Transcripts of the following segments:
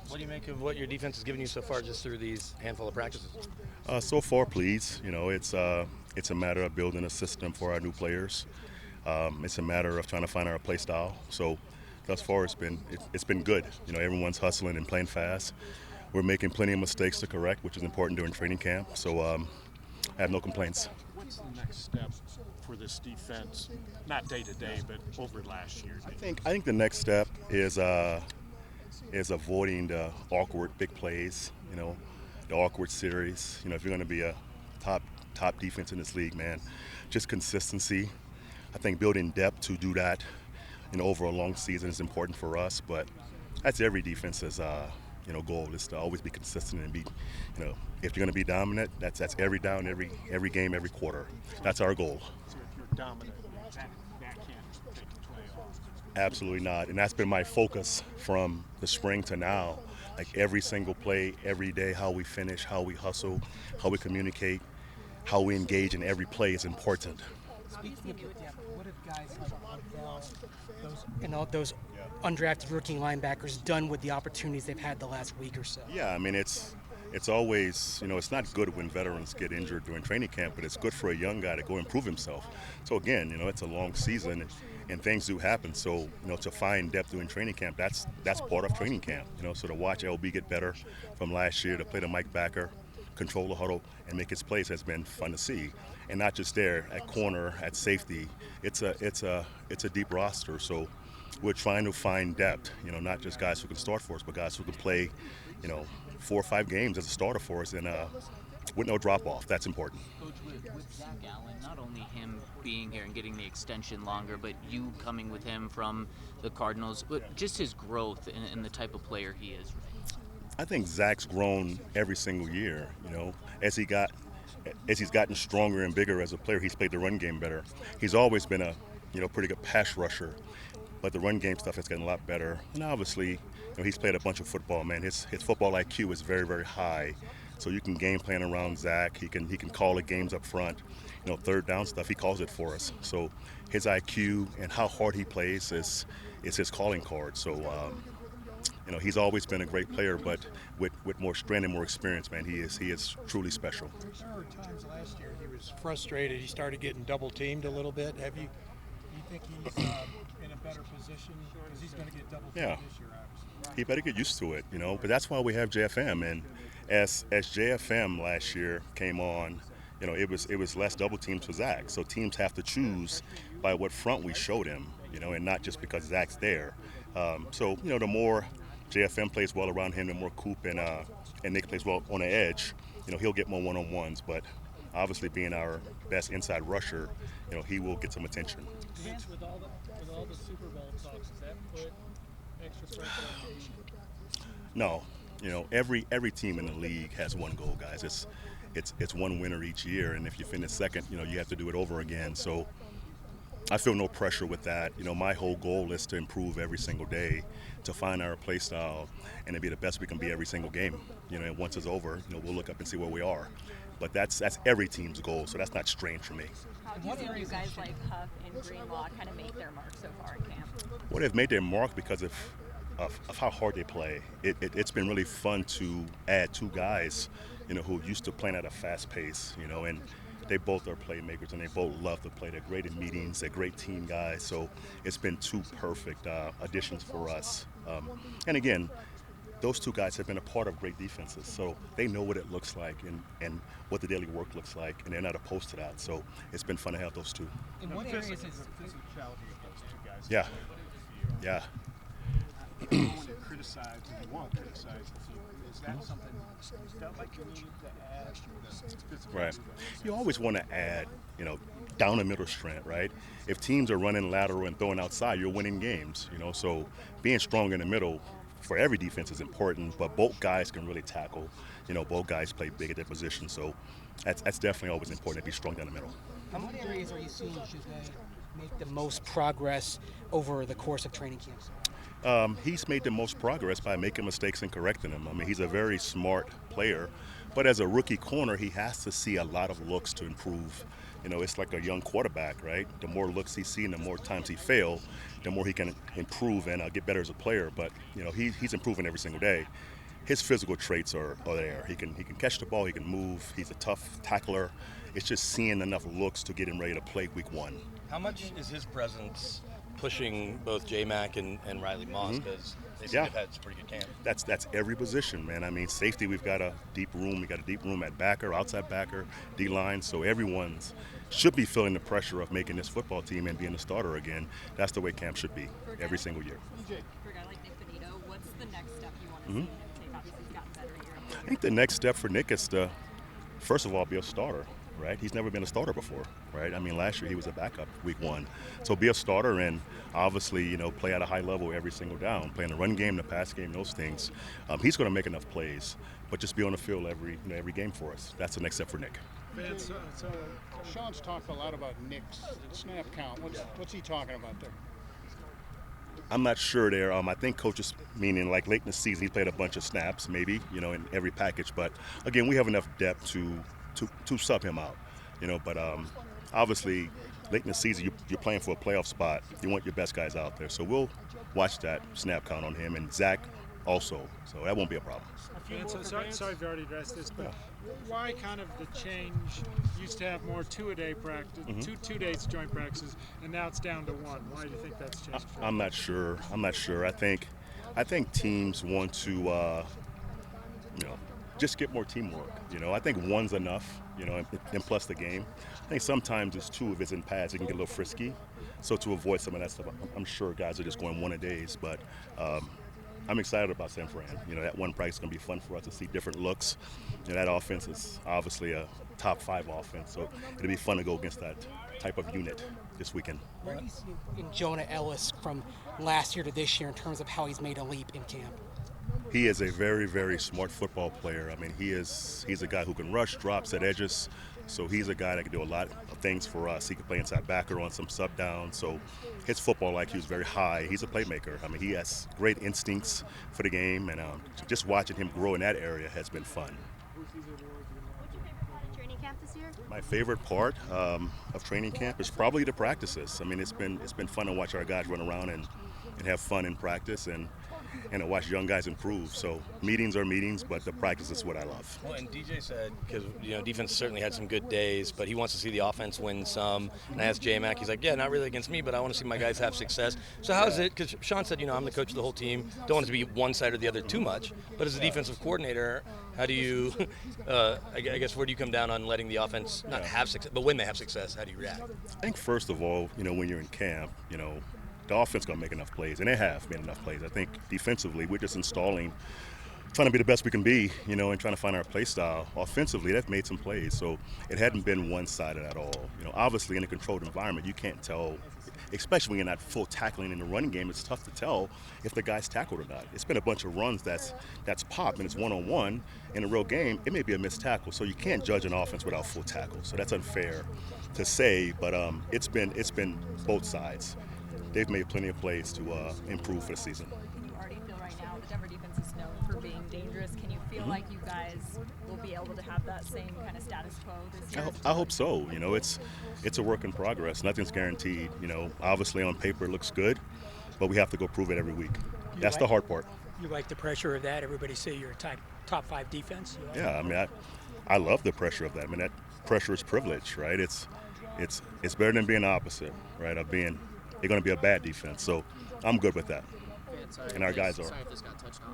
What do you make of what your defense has given you so far just through these handful of practices? So far, pleased. It's a matter of building a system for our new players. It's a matter of trying to find our play style. So thus far, it's been good. Everyone's hustling and playing fast. We're making plenty of mistakes to correct, which is important during training camp. So I have no complaints. What's the next step for this defense, not day to day, but over last year? I think the next step is avoiding the awkward big plays. The awkward series. If you're going to be a top defense in this league, man, just consistency. I think building depth to do that, over a long season is important for us. But that's every defense's goal is to always be consistent and be, if you're going to be dominant, that's every down, every game, every quarter. That's our goal. So if you're dominant, that can't take the playoffs. Absolutely not. And that's been my focus from the spring to now. Like every single play, every day, how we finish, how we hustle, how we communicate, how we engage in every play is important. Speaking of depth, what have guys like those undrafted rookie linebackers done with the opportunities they've had the last week or so? Yeah, I mean, it's always, it's not good when veterans get injured during training camp, but it's good for a young guy to go improve himself. So again, it's a long season and things do happen. So, to find depth during training camp, that's part of training camp. So to watch LB get better from last year, to play the Mike backer, control the huddle, and make his plays has been fun to see. And not just there, at corner, at safety, it's a deep roster. So we're trying to find depth, not just guys who can start for us, but guys who can play, 4 or 5 games as a starter for us and with no drop-off. That's important. Coach, with Zach Allen, not only him being here and getting the extension longer, but you coming with him from the Cardinals, but just his growth and the type of player he is. I think Zach's grown every single year, as he's gotten stronger and bigger as a player. He's played the run game better. He's always been a pretty good pass rusher, but the run game stuff has gotten a lot better. And obviously, he's played a bunch of football, man. His football IQ is very, very high. So you can game plan around Zach. He can call the games up front. Third down stuff, he calls it for us. So his IQ and how hard he plays is his calling card. So he's always been a great player, but with more strength and more experience, man, he is truly special. There were times last year he was frustrated. He started getting double teamed a little bit. Do you think he's in a better position because he's going to get double teamed this year, obviously? He better get used to it, But that's why we have JFM. And as JFM last year came on, it was less double teams for Zach. So teams have to choose by what front we showed him, and not just because Zach's there. So the more JFM plays well around him, the more Coop and Nick plays well on the edge, he'll get more one-on-ones. But obviously being our best inside rusher, he will get some attention. Vance, with all the Super Bowl talks, does that put extra pressure on the team? No. Every team in the league has one goal, guys. It's one winner each year, and if you finish second, you have to do it over again. So I feel no pressure with that. My whole goal is to improve every single day, to find our play style, and to be the best we can be every single game. And once it's over, we'll look up and see where we are. But that's every team's goal, so that's not strange for me. How do you see you guys like Huff and Greenlaw kind of make their mark so far in camp? Well, they've made their mark because of how hard they play. It's been really fun to add 2 guys, who used to playing at a fast pace, and they both are playmakers and they both love to play. They're great in meetings. They're great team guys. So it's been 2 perfect additions for us. And again, those 2 guys have been a part of great defenses. So they know what it looks like and what the daily work looks like, and they're not opposed to that. So it's been fun to have those 2. In what areas is physicality of those 2 guys? Yeah. Yeah. You want to criticize and you won't criticize the team. Is that something you felt like you needed to add? Right. You always want to add, down the middle strength, right? If teams are running lateral and throwing outside, you're winning games, So being strong in the middle for every defense is important, but both guys can really tackle. Both guys play big at their position, so that's definitely always important to be strong down the middle. How many areas are you seeing should they make the most progress over the course of training camps? He's made the most progress by making mistakes and correcting them. I mean, he's a very smart player, but as a rookie corner, he has to see a lot of looks to improve. It's like a young quarterback, right? The more looks he sees and the more times he fails, the more he can improve and get better as a player. But, he's improving every single day. his physical traits are there. He can catch the ball, he can move, he's a tough tackler. It's just seeing enough looks to get him ready to play week 1. How much is his presence pushing both J-Mac and Riley Moss? Because they seem to have had some pretty good camp. That's every position, man. I mean, safety, we've got a deep room. We got a deep room at backer, outside backer, D-line. So everyone's should be feeling the pressure of making this football team and being a starter again. That's the way camp should be every single year. For a guy like Nick Bonito, what's the next step you want to see him take? Obviously, he's gotten better year. I think the next step for Nick is to, first of all, be a starter, right? He's never been a starter before, right? I mean, last year he was a backup week 1. So be a starter and obviously, play at a high level every single down, playing the run game, the pass game, those things. He's going to make enough plays, but just be on the field every game for us. That's the next step for Nick. Vance, so Sean's talked a lot about Nick's snap count. What's he talking about there? I'm not sure there. I think coaches meaning like late in the season he played a bunch of snaps, maybe, in every package. But again, we have enough depth to sub him out, But obviously, late in the season you're playing for a playoff spot. You want your best guys out there. So we'll watch that snap count on him and Zach also. So that won't be a problem. Sorry if you already addressed this, but why kind of the change? Used to have more two-a-day practice, two days joint practices, and now it's down to 1. Why do you think that's changed? I'm not sure. I think teams want to, just get more teamwork. I think 1's enough. And plus the game. I think sometimes it's 2 if it's in pads. It can get a little frisky. So to avoid some of that stuff, I'm sure guys are just going 1-a-days, but. I'm excited about San Fran. That one practice is going to be fun for us to see different looks. That offense is obviously a top 5 offense, so it'll be fun to go against that type of unit this weekend. Where do you see in Jonah Ellis from last year to this year in terms of how he's made a leap in camp? He is a very, very smart football player. I mean, he's a guy who can rush, drop, set edges. So he's a guy that can do a lot of things for us. He can play inside backer on some sub down. So his football IQ is very high. He's a playmaker. I mean, he has great instincts for the game, and just watching him grow in that area has been fun. What's your favorite part of training camp this year? My favorite part of training camp is probably the practices. I mean, it's been fun to watch our guys run around and have fun in practice and to watch young guys improve. So meetings are meetings, but the practice is what I love. Well, and DJ said, because defense certainly had some good days, but he wants to see the offense win some. And I asked J-Mac, he's like, yeah, not really against me, but I want to see my guys have success. So how is it, because Sean said, I'm the coach of the whole team, don't want it to be one side or the other too much, but as a defensive coordinator, how do you, I guess, where do you come down on letting the offense not have success, but when they have success, how do you react? I think first of all, when you're in camp, the offense going to make enough plays, and they have made enough plays. I think defensively, we're just trying to be the best we can be, and trying to find our play style. Offensively, they've made some plays, so it hadn't been one-sided at all. Obviously in a controlled environment, you can't tell, especially when you're not full tackling in the running game, it's tough to tell if the guy's tackled or not. It's been a bunch of runs that's popped, and it's one-on-one. In a real game, it may be a missed tackle, so you can't judge an offense without full tackle. So that's unfair to say, but it's been both sides. They've made plenty of plays to improve for the season. Can you already feel right now the Denver defense is known for being dangerous? Can you feel like you guys will be able to have that same kind of status quo this year? I hope so. It's a work in progress. Nothing's guaranteed. Obviously on paper it looks good, but we have to go prove it every week. That's the hard part. You like the pressure of that? Everybody say you're a top 5 defense. Yeah, I mean, I love the pressure of that. I mean, that pressure is privilege, right? It's better than being the opposite, right? They're going to be a bad defense, so I'm good with that. And our guys are. Sorry if this got touched on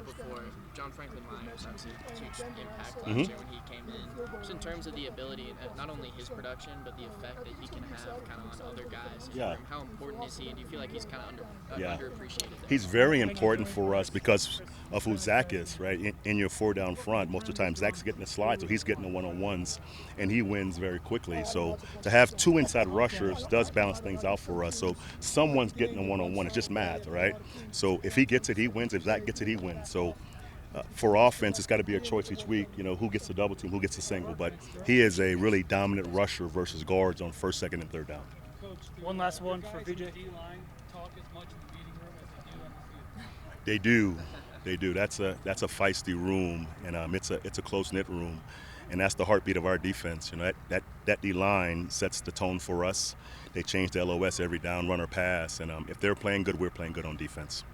before. John Franklin Myers obviously a huge impact last year when he came in. Just in terms of the ability, not only his production, but the effect that he can have kind of on other guys. How important is he, and do you feel like he's kind of underappreciated there? He's very important for us because of who Zach is, right? In your 4-down front, most of the time Zach's getting the slide, so he's getting the one-on-ones, and he wins very quickly. So to have 2 inside rushers does balance things out for us. So someone's getting a one-on-one. It's just math, right? So if he gets it, he wins. If Zach gets it, he wins. So for offense, it's got to be a choice each week, who gets the double team, who gets the single. But he is a really dominant rusher versus guards on 1st, 2nd, and 3rd down. Coach, one last one for VJ. D-line talk as much in the meeting room as they do on the field. They do. That's a feisty room, and it's a close-knit room, and that's the heartbeat of our defense. That D-line sets the tone for us. They change the LOS every down, run or pass, and if they're playing good, we're playing good on defense.